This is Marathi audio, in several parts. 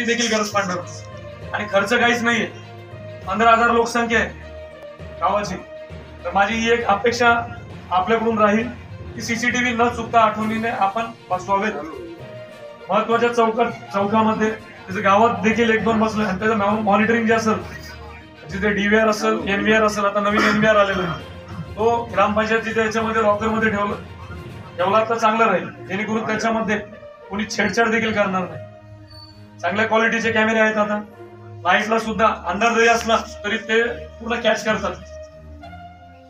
देखील गरज पडणार आणि खर्च काहीच नाहीये. 15,000 लोकसंख्या आहे गावाची. तर माझी ही एक अपेक्षा आपल्याकडून राहील की सीसीटीव्ही न चुकता आठवणीने आपण बसवावेत. महत्वाच्या चौकामध्ये त्याच्या गावात देखील 1-2 बसले आणि त्याचं मॉनिटरिंग जे असेल, जिथे डीव्हीआर असेल, एनव्हीआर असेल, आता नवीन एनव्हीआर आलेला आहे, तो ग्रामपंचायतीच्या याच्यामध्ये लॉकरमध्ये ठेवला तर चांगलं राहील, जेणेकरून त्याच्यामध्ये कोणी छेडछाड देखील करणार नाही. चांगल्या क्वालिटीचे कॅमेरे आहेत. आता लाईटला सुद्धा अंधार जरी असला तरी ते पूर्ण कॅच करतात.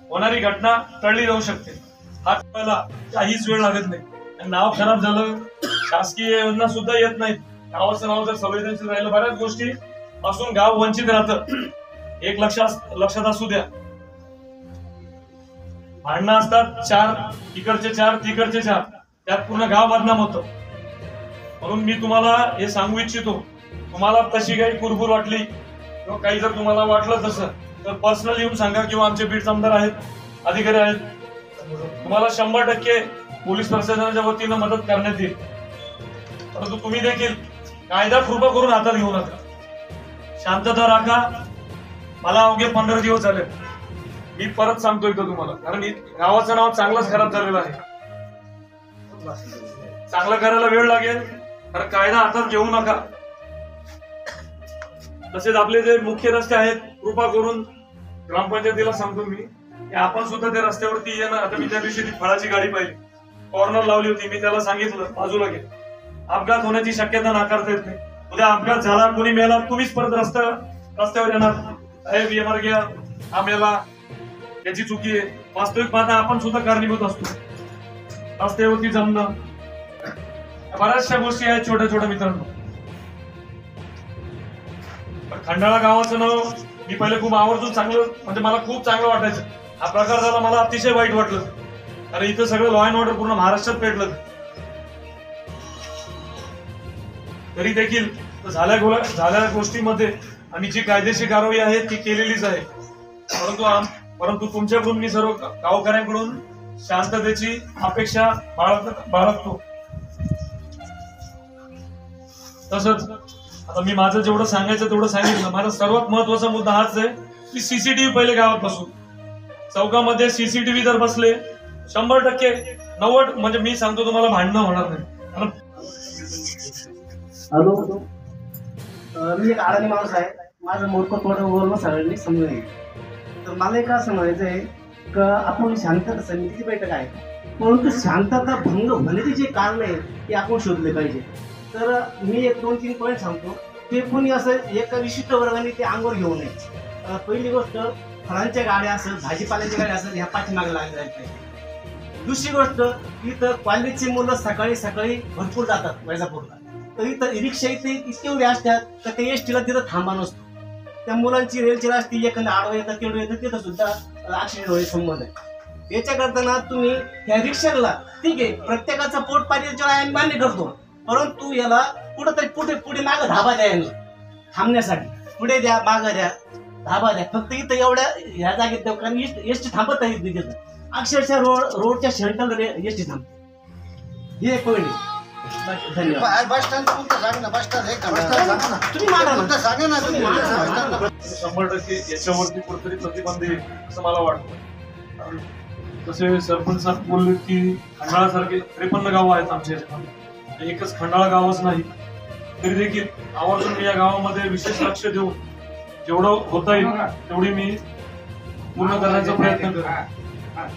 होणारी घटना टळली जाऊ शकते. हा कळायला काहीच वेळ लागत नाही. नाव खराब झालं, शासकीय योजना सुद्धा येत नाहीत. गावाचं नाव जर संवेदनशील राहिलं, बऱ्याच गोष्टी पासून गाव वंचित राहतं. एक लक्षात असू द्या, भांडणं असतात, 4 इकडचे 4 तिकडचे 4, त्यात पूर्ण गाव बदनाम होतं. म्हणून मी तुम्हाला हे सांगू इच्छितो, तुम्हाला तशी काही कुरबुर वाटली किंवा काही जर तुम्हाला वाटलं तसं तर पर्सनल येऊन सांगा किंवा आमचे बीट आमदार आहेत, अधिकारी आहेत, तुम्हाला 100% पोलीस प्रशासनाच्या वतीनं मदत करण्यात येईल. परंतु तुम्ही देखील कायदा कृपा करून हातात घेऊ नका. शांतता राखा. मला अवघे 15 दिवस झाले. मी परत सांगतोय का तुम्हाला, कारण गावाचं नाव चांगलंच खराब झालेलं आहे. चांगलं करायला वेळ लागेल, तर कायदा हातात घेऊ नका. तसेच आपले जे मुख्य रस्ते आहेत, कृपा करून ग्रामपंचायतीला सांगतो मी की आपण सुद्धा त्या रस्त्यावरती येणं. आता मी त्या दिवशी ती फळाची गाडी पाहिली, कॉर्नर लावली होती, मी त्याला सांगितलं बाजूला घे. अपघात होण्याची शक्यता नाकारता येत नाही. उद्या अपघात झाला, कोणी मेला, तुम्हीच परत रस्त्यावर येणार, साहेब ये मार गया, हा मेला, याची चुकी आहे. वास्तविक पाहता आपण सुद्धा कारणीभूत असतो. रस्त्यावरती जमणं, बऱ्याचशा गोष्टी आहेत छोट्या छोट्या मित्रांनो. खंडाळा गावाचं नाव मी पहिले खूप आवर्जून चांगलं, म्हणजे मला खूप चांगलं वाटायचं. हा प्रकार झाला, मला अतिशय वाईट वाटलं. अरे इथं सगळं लॉ अँड ऑर्डर पूर्ण महाराष्ट्रात पेटलं. तरी देखील झाल्या गोष्टीमध्ये आणि जी कायदेशीर कारवाई आहे ती केलेलीच आहे. परंतु तुमच्याकडून मी सर्व गावकऱ्यांकडून शांततेची अपेक्षा बाळगतो. तसंच आता मी माझं जेवढं सांगायचं तेवढं सांगितलं. माझा सर्वात महत्वाचा मुद्दा हाच आहे की सीसीटीव्ही पहिले गावात बसू. चौकामध्ये सीसीटीव्ही जर बसले 100% 90, म्हणजे मी सांगतो तुम्हाला भांडणं होणार नाही. हॅलो, मी एक अडाणी माणूस आहे. माझं मोठं थोडं बोलणं सगळ्यांनी समजून येईल. तर मला एक असं म्हणायचं आहे की आपण शांतता समितीची बैठक आहे, परंतु शांतता भंग होण्याची जे कारण आहे ते आपण शोधले पाहिजे. तर मी 1-2-3 पॉईंट सांगतो. ते कोणी असं एका विशिष्ट वर्गाने ते अंगावर घेऊ नये. पहिली गोष्ट, फळांच्या गाड्या असेल, भाजीपाल्याच्या गाड्या असेल, ह्या पाठीमागे लागल्या पाहिजे. दुसरी गोष्ट, इथं कॉलेजची मुलं सकाळी सकाळी भरपूर जातात वैजापूरला. तर इथं रिक्षा इथे इतके उभे असतात तर ते एसटीला तिथं थांबा नसतो. त्या मुलांची रेलची रस्ती एखादं आडवं येतं, तेवढं येतं, तिथं सुद्धा ऍक्सिडेंट होईल संबंध आहे. याच्या करताना तुम्ही ह्या रिक्षाला, ठीक आहे, प्रत्येकाचा पोट पाण्याच्या मान्य करतो, परंतु याला कुठंतरी पुढे मागं धाबा द्या. थांबण्यासाठी पुढे द्या, मागं द्या, धाबा द्या. फक्त इथं एवढ्या ह्या जागेत द्या, कारण एसटी थांबत नाही तिथं. अक्षरशः रोडच्या सेंटर एसटी थांबते. हे पॉईंट. धन्यवाद. बस स्टँड सांगा ना, बस स्टँड तुम्ही मागा ना, सांगा ना, 100% याच्यावरती कुठेतरी प्रतिबंध येईल असं मला वाटतं. तसे सरपंच साहेब बोलले की खंडाळासारखे 53 गावं आहेत आमच्या याच्यामध्ये. एकच खंडाळा गावच नाही, तरी देखील आवर्जून मी या गावामध्ये विशेष लक्ष देऊन जेवढं होता येईल तेवढी मी पूर्ण करण्याचा प्रयत्न करेन.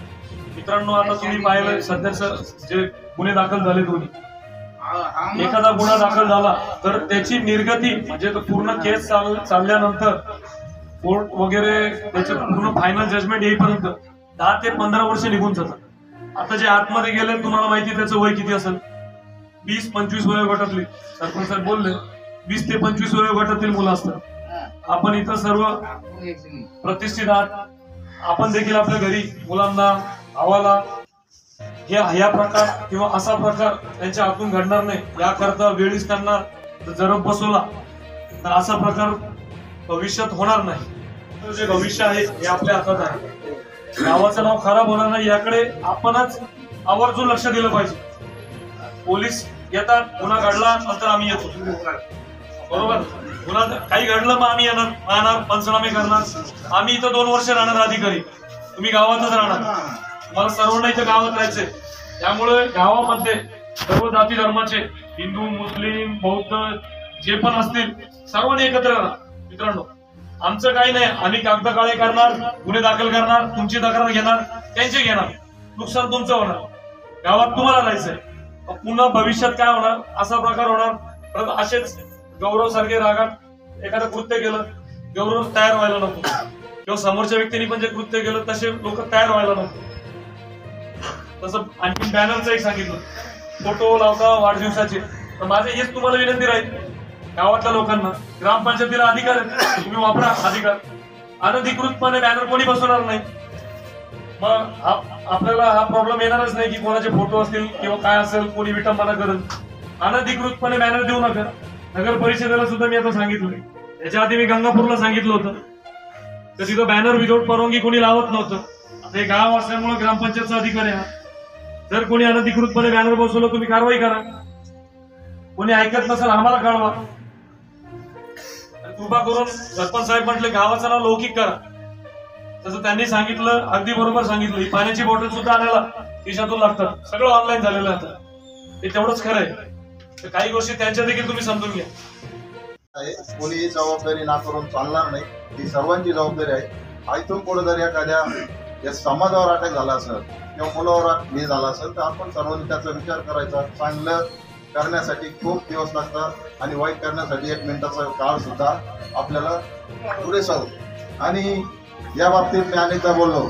मित्रांनो, आता तुम्ही पाहिलं सध्याचं जे गुन्हे दाखल झाले दोन्ही, एखादा गुन्हा दाखल झाला तर त्याची निर्गती म्हणजे पूर्ण केस चालल्यानंतर कोर्ट वगैरे त्याचे पूर्ण फायनल जजमेंट येईपर्यंत 10 ते 15 वर्ष निघून जातात. आता जे आतमध्ये गेले तुम्हाला माहिती त्याचं वय किती असेल, 20-25 वयोगटातली. सरपंच साहेब बोलले 20 ते 25 वयोगटातील मुलं असतात. आपण इथं सर्व प्रतिष्ठित आहात. आपण देखील आपल्या घरी मुलांना, भावाला ह्या प्रकार किंवा असा प्रकार त्यांच्या हातून घडणार नाही याकरता वेळीच त्यांना जरब बसवला तर असा प्रकार भविष्यात होणार नाही. जे भविष्य आहे हे आपल्या हातात आहे. गावाचं नाव खराब होणार नाही याकडे आपणच आवर्जून लक्ष दिलं पाहिजे. पोलीस येतात, गुन्हा घडला नंतर आम्ही येतो. बरोबर. गुन्हा काही घडलं मग आम्ही येणार पंचनामे करणार. आम्ही इथं 2 वर्ष राहणार अधिकारी, तुम्ही गावातच राहणार. तुम्हाला सर्वांना इथं गावात राहायचंय. त्यामुळे गावामध्ये सर्व जाती धर्माचे, हिंदू, मुस्लिम, बौद्ध जे पण असतील सर्वांनी एकत्र राहा. मित्रांनो, आमचं काही नाही. आम्ही कागद काळे करणार, गुन्हे दाखल करणार, तुमची तक्रार घेणार, त्यांचे घेणार, नुकसान तुमचं होणार. गावात तुम्हाला राहायचंय. पुन्हा भविष्यात काय होणार, असा प्रकार होणार. परत असेच गौरव सारखे रागात एखादं कृत्य केलं, गौरव तयार व्हायला नको, किंवा समोरच्या व्यक्तीने पण जे कृत्य केलं तसे लोक तयार व्हायला नको. तसं आणखी बॅनरचं एक सांगितलं, फोटो लावता वाढदिवसाचे. तर माझे हेच तुम्हाला विनंती राहील गावातल्या लोकांना, ग्रामपंचायतीला अधिकार आहे, तुम्ही वापरा अधिकार. अनधिकृतपणे बॅनर कोणी बसवणार नाही. मग आपल्याला हा प्रॉब्लेम येणारच नाही की कोणाचे फोटो असतील किंवा काय असेल, कोणी विटंबना करेल. अनधिकृतपणे बॅनर देऊ नका. नगर परिषदेला सुद्धा मी आता सांगितलं. याच्या आधी मी गंगापूरला सांगितलं होतं तर तिथं बॅनर विदाऊट परवानगी कोणी लावत नव्हतं. आता हे गाव असल्यामुळे ग्रामपंचायतचा अधिकार आहे. जर कोणी अनधिकृतपणे बॅनर बसवलं तुम्ही कारवाई करा. कोणी ऐकत नसेल आम्हाला कळवा. कृपा करून सरपंच साहेब म्हटले गावाचं नाव लौकिक करा. तसं त्यांनी सांगितलं, अगदी बरोबर सांगितलं. ही पाण्याची बॉटल सुद्धा आणायला खिशातून लागतात. सगळं ऑनलाईन झालेलं आहे. ते तेवढंच खरं आहे. तर काही गोष्टी त्यांच्या देखील तुम्ही समजून घ्या. कोणीही जबाबदारी ना करून चालणार नाही. ही सर्वांची जबाबदारी आहे. इथून पुढे जर एखाद्या या समाजावर अटॅक झाला असेल किंवा मुलावर हे झाला असेल तर आपण सर्वांनी त्याचा विचार करायचा. चांगलं करण्यासाठी खूप दिवस लागतात आणि वाईट करण्यासाठी 1 मिनिटाचा काळ सुद्धा आपल्याला पुरेसा होतो. आणि या बाबतीत मी अनेकदा बोललो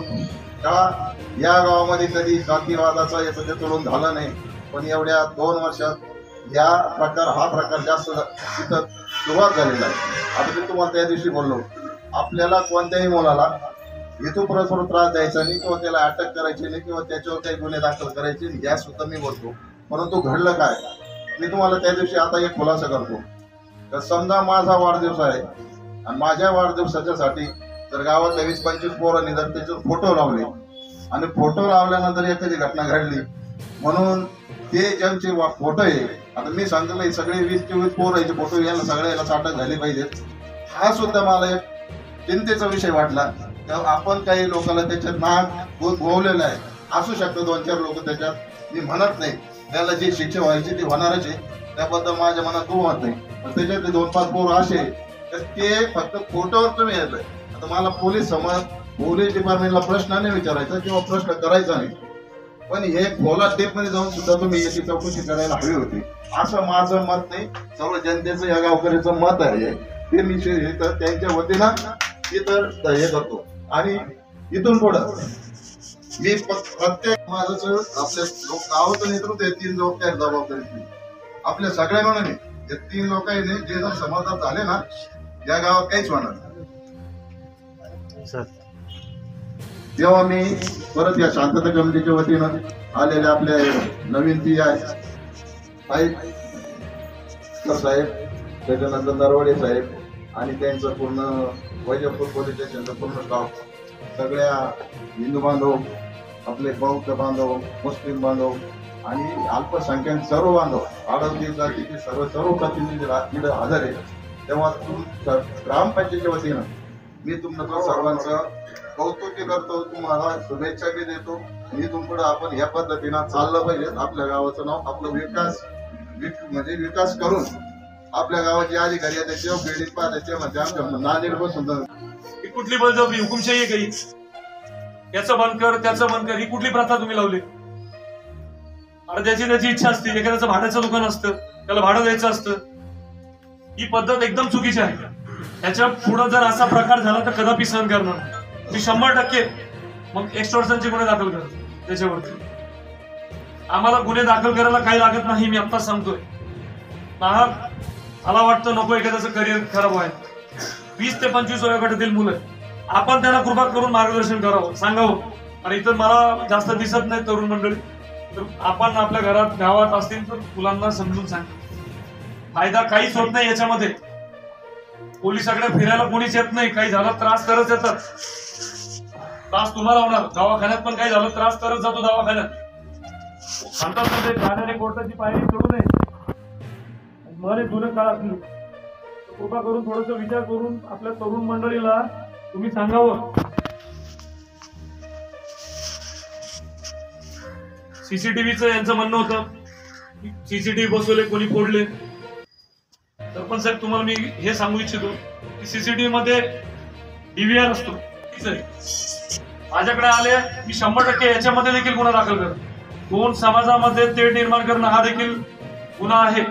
का या गावामध्ये कधी जातीवादाचा याचं ते तोडून झालं नाही. पण एवढ्या 2 वर्षात हा प्रकार जास्त तिथं सुरुवात झालेला आहे. आता मी तुम्हाला त्या दिवशी बोललो, आपल्याला कोणत्याही मुलाला इथून परस्पर त्रास द्यायचा नाही किंवा त्याला अटक करायची नाही किंवा त्याच्यावर काही गुन्हे दाखल करायचे नाही, या सुद्धा मी बोलतो. परंतु घडलं काय, मी तुम्हाला त्या दिवशी आता एक खुलासा करतो. तर समजा माझा वाढदिवस आहे आणि माझ्या वाढदिवसाच्यासाठी जर गावातल्या 20-25 पोरांनी जर त्याच्यावर फोटो लावले आणि फोटो लावल्यानंतर एखादी घटना घडली म्हणून ते ज्यांचे फोटो आहे, आता मी सांगितलं हे सगळे 20-24 पोरांचे फोटो याला सगळ्याला साठक झाले पाहिजेत. हा सुद्धा मला एक चिंतेचा विषय वाटला. आपण काही लोकांना त्याच्यात नाक गोवलेलं आहे. असू शकतं 2-4 लोक त्याच्यात, मी म्हणत नाही त्याला जी शिक्षा व्हायची ती होणारच आहे, त्याबद्दल माझ्या मनात दुमत नाही. पण त्याच्यात 2-5 पोर असे तर ते फक्त फोटोवर तुम्ही येत आहे. आता मला पोलीस डिपार्टमेंटला प्रश्न नाही विचारायचा किंवा प्रश्न करायचा नाही, पण हे खोला टेप मध्ये जाऊन सुद्धा तुम्ही याची चौकशी करायला हवी होती, असं माझं मत नाही. सर्व जनतेचं या गावकऱ्याचं मत आहे. ते मी त्यांच्या वतीनं इतर हे करतो. आणि इथून पुढं मी प्रत्येक माझं आपल्या गावाचं नेतृत्व 3 लोक जबाबदारी आपल्या सगळ्या मिळून हे 3 लोक आहे जे जर समाजात झाले ना या गावात काहीच होणार. तेव्हा मी परत या शांतता कमिटीच्या वतीनं आलेले आपले नवीन पी आय साहेब, त्याच्यानंतर नरवडे साहेब आणि त्यांचं पूर्ण वैजपूर पोलीस स्टेशनचं पूर्ण स्टाफ, सगळ्या हिंदू बांधव, आपले बौद्ध बांधव, मुस्लिम बांधव आणि अल्पसंख्याक सर्व बांधव, आडवली जातीचे सर्व प्रतिनिधी तिथे हजर आहे. तेव्हा ग्रामपंचायतीच्या वतीनं मी तुमचं सर्वांचं कौतुक करतो, तुम्हाला शुभेच्छा बी देतो. इथून पुढे आपण या पद्धतीनं चाललं पाहिजे. आपल्या गावाचं नाव, आपलं विकास करून आपल्या गावाचे अधिकारी आहेत त्याच्यावर बिल्डिंग पाहायचे म्हणजे आमच्या नांदेड बसून कुठली बळजबरी हुकुमशाही आहे काही, याचं बंद कर त्याचं बंद कर, ही कुठली प्रथा तुम्ही लावली? अरे त्याची इच्छा असते, एखाद्याचं भाड्याचं दुकान असतं त्याला भाडं द्यायचं असतं. ही पद्धत एकदम चुकीची आहे. त्याच्या पुढे जर असा प्रकार झाला तर कदापि सहन करणार मी 100%. मग एक्स्टॉर्शनचे गुन्हे दाखल करतो त्याच्यावरती. आम्हाला गुन्हे दाखल करायला काही लागत नाही, मी आत्ताच सांगतोय. मला वाटतं नको एखाद्याचं करिअर खराब व्हायला. 20 ते 25 वयोगटातील मुलं आपण त्यांना कृपा करून मार्गदर्शन करावं, सांगावं. आणि इथं मला जास्त दिसत नाही तरुण मंडळी, तर आपण आपल्या घरात गावात असतील तर मुलांना समजून सांगा. फायदा काहीच होत नाही याच्यामध्ये. पोलिसाकडे फिरायला कोणीच येत नाही. काही झालं त्रास करत येतात. त्रास तुम्हाला होणार. दवाखान्यात पण काही झालं त्रास करत जातो दवाखान्यात. सांगतात जाण्याने कोर्टाची पायरी चढू नये. मला जुनं काळात कृपा करून थोडस विचार करून आपल्या तरुण मंडळीला तुम्ही सांगावं. सीसीटीव्हीचं यांचं म्हणणं होतं सीसीटीव्ही बसवले, कोणी फोडले. सरपंच साहेब, तुम्हाला मी हे सांगू इच्छितो की सीसीटीव्ही मध्ये डीव्हीआर असतो. माझ्याकडे आले, मी 100% याच्यामध्ये देखील गुन्हा दाखल करतो. दोन समाजामध्ये तेढ निर्माण करणं हा देखील गुन्हा आहे.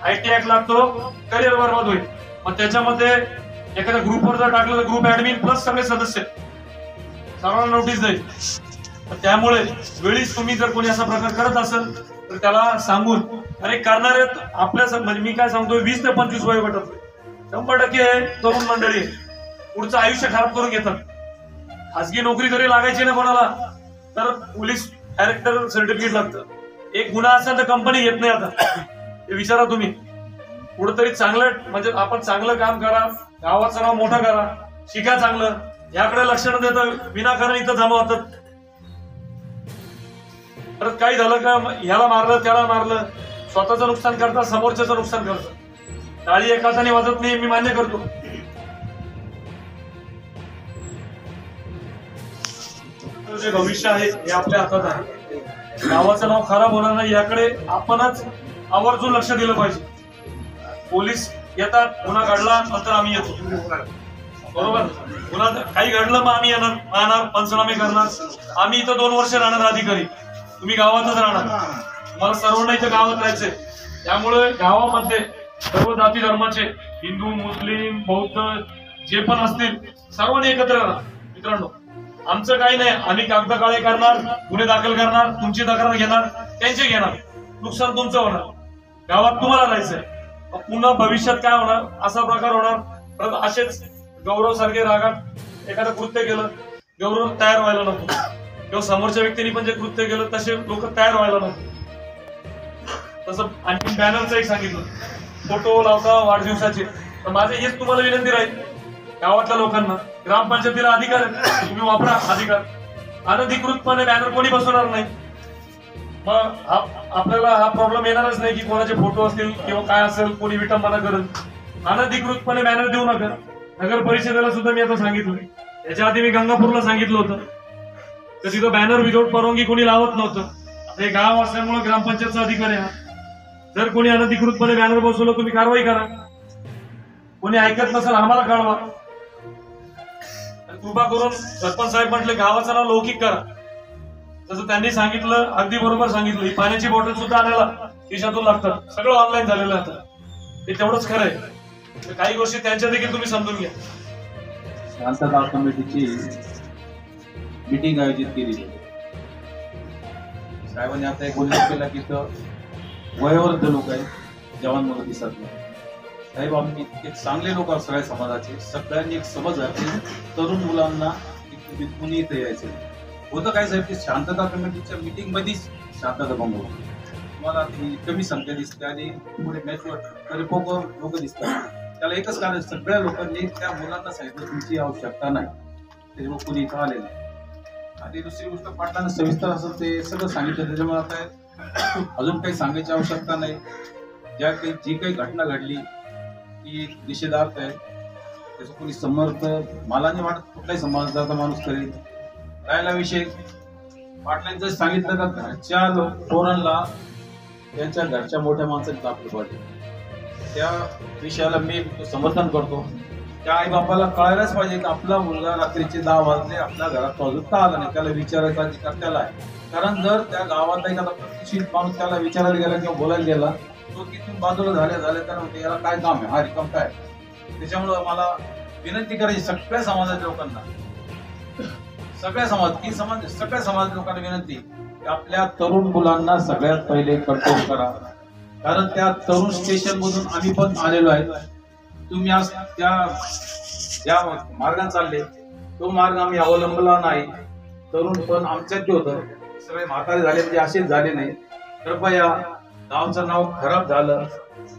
IT ऍक्ट लागतो, करिअर बरबाद होईल. मग त्याच्यामध्ये एखाद्या ग्रुपवर जर टाकलं तर ग्रुप ऍडमिन प्लस सगळे सदस्य सर्वांना नोटीस जाईल. त्यामुळे वेळीच तुम्ही जर कोणी असा प्रकार करत असेल तर त्याला सांगून, अरे करणारे आपल्या म्हणजे मी काय सांगतोय 20 ते 25 वयोगटात 100% तरुण मंडळी पुढचं आयुष्य खराब करून घेतात. खासगी नोकरी जरी लागायची ना कोणाला तर पोलीस डायरेक्टर सर्टिफिकेट लागतं. एक गुन्हा असेल तर कंपनी घेत नाही. आता हे विचारा तुम्ही. कुठंतरी चांगलं म्हणजे आपण चांगलं काम करा, गावाचं नाव मोठं करा, शिका चांगलं, याकडे लक्ष न देतं विनाकारण इथं जमा होतात. परत काही झालं का ह्याला मारलं त्याला मारलं, स्वतःचं नुकसान करता, समोरच्याचं नुकसान करतं. टाळी एका हाताने वाजत नाही, मी मान्य करतो. जे भविष्य आहे हे आपल्या हातात आहे. गावाचं नाव खराब होणार नाही याकडे आपणच आवर्जून लक्ष दिलं पाहिजे. पोलीस येतात, गुन्हा घडला नंतर आम्ही येतो, बरोबर. गुन्हा काही घडलं मग आम्ही येणार, पंचनामे करणार. आम्ही इथं 2 वर्ष राहणार अधिकारी, तुम्ही गावातच राहणार. तुम्हाला सर्वांना इथं गावात राहायचंय. त्यामुळे गावामध्ये सर्व जाती धर्माचे, हिंदू, मुस्लिम, बौद्ध जे पण असतील सर्वांनी एकत्र राहा. मित्रांनो, आमचं काही नाही, आम्ही कागदकाळे करणार, गुन्हे दाखल करणार, तुमची तक्रार घेणार, त्यांचे घेणार, नुकसान तुमचं होणार. गावात तुम्हाला राहायचंय. पुन्हा भविष्यात काय होणार, असा प्रकार होणार. परत असेच गौरव सारखे रागात एखादं कृत्य केलं, गौरव तयार व्हायला नको. किंवा समोरच्या व्यक्तीने पण जे कृत्य केलं तसे लोक तयार व्हायला नको. तसं आणखी बॅनरचं एक सांगितलं, फोटो लावता वाढदिवसाचे. तर माझे हेच तुम्हाला विनंती राहील गावातल्या लोकांना, ग्रामपंचायतीला अधिकार आहे, तुम्ही वापरा अधिकार. अनधिकृतपणे बॅनर कोणी बसवणार नाही. मग आपल्याला हा प्रॉब्लेम येणारच नाही की कोणाचे फोटो असतील किंवा काय असेल, कोणी विटंबना करत. अनधिकृतपणे बॅनर देऊ नका. नगर परिषदेला सुद्धा मी आता सांगितलं. याच्या आधी मी गंगापूरला सांगितलं होतं तर तिथं बॅनर विदाऊट परवानगी कोणी लावत नव्हतं. हे गाव असल्यामुळे ग्रामपंचायतचा अधिकार आहे. जर कोणी अनधिकृतपणे बॅनर बसवलं तुम्ही कारवाई करा. कोणी ऐकत नसेल आम्हाला कळवा. कृपा करून सरपंच साहेब म्हटले गावाचं नाव लौकिक करा. जसं त्यांनी सांगितलं अगदी बरोबर सांगितलं. ही पाण्याची बॉटल सुद्धा आणायला खिशातून लागतात. सगळं ऑनलाईन झालेलं आहे आता. ते तेवढंच खरं आहे. काही गोष्टी त्यांच्या देखील तुम्ही समजून घ्या. शांतता कमिटीची मीटिंग आयोजित केली. साहेबांनी आता एक उल्लेख केला की वयोवृद्ध लोक आहेत, जवान मुलं दिसत नाही. साहेब, आम्ही एक चांगले लोक आहोत सगळ्या समाजाचे. सगळ्यांनी एक समज आहे की तरुण मुलांना कोणी इथे यायचं होतं. काय साहेब, की शांतता कमिटीच्या मीटिंग मध्येच शांतता भंग होती. तुम्हाला कमी संख्या दिसते आणि पुढे परिपक्व लोक दिसतात. त्याला एकच कारण, सगळ्या लोकांनी त्या मुलांना सांगितलं तुमची आवश्यकता नाही, त्याच्यामुळे कोणी इथं आले नाही. आणि दुसरी गोष्ट, पाटलांना सविस्तर असं ते सगळं सांगितलं. त्याच्यामुळे आता अजून काही सांगायची आवश्यकता नाही. जी काही घटना घडली ती निषेधार्थ आहे. त्याचं कोणी समर्थ मला नाही वाटत कुठलाही समाजाचा माणूस करेल. राहिला विषय, पाटलांनी जर सांगितलं का घरच्या पोरांना त्यांच्या घरच्या मोठ्या माणसाने दाखवलं पाहिजे, त्या विषयाला मी समर्थन करतो. त्या आई बापाला कळायलाच पाहिजे की आपला मुलगा रात्रीचे 10 वाजले आपल्या घरात अजून का आला नाही, त्याला विचारायचा अधिकार त्याला आहे. कारण जर त्या गावात एखादा प्रतिष्ठित माणूस त्याला विचारायला गेला किंवा बोलायला गेला, तो तिथून बाजूला झाले तर म्हणते याला काय काम आहे, हा रिकाम काय. त्याच्यामुळं मला विनंती करायची सगळ्या समाजाच्या लोकांना, सगळ्या समाज लोकांना विनंती की आपल्या तरुण मुलांना सगळ्यात पहिले कंट्रोल करा. कारण त्या तरुण स्टेशन मधून आम्ही पण आलेलो आहे. तुम्ही आज त्या मार्गाने चालले, तो मार्ग आम्ही अवलंबला नाही. तरुण पण आमच्यात होतं, सगळे म्हातारे झाले म्हणजे असेच झाले नाही. कृपया गावचं नाव खराब झालं,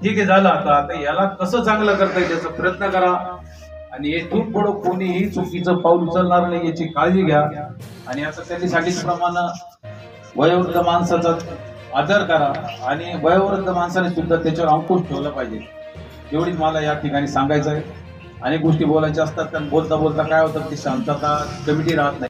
ठीक आहे झालं, आता याला कसं चांगलं करता येईल याचा प्रयत्न करा. आणि येथून पुढे कोणीही चुकीचं पाऊल उचलणार नाही याची काळजी घ्या. आणि आता त्यांनी सांगितल्याप्रमाणे वयोवृद्ध माणसाचा आदर करा आणि वयोवृद्ध माणसाने सुद्धा त्याच्यावर अंकुश ठेवला पाहिजे. एवढीच मला या ठिकाणी सांगायचं आहे. अनेक गोष्टी बोलायच्या असतात, कारण बोलता बोलता काय होतं, ती शांतता कमिटी राहत नाही.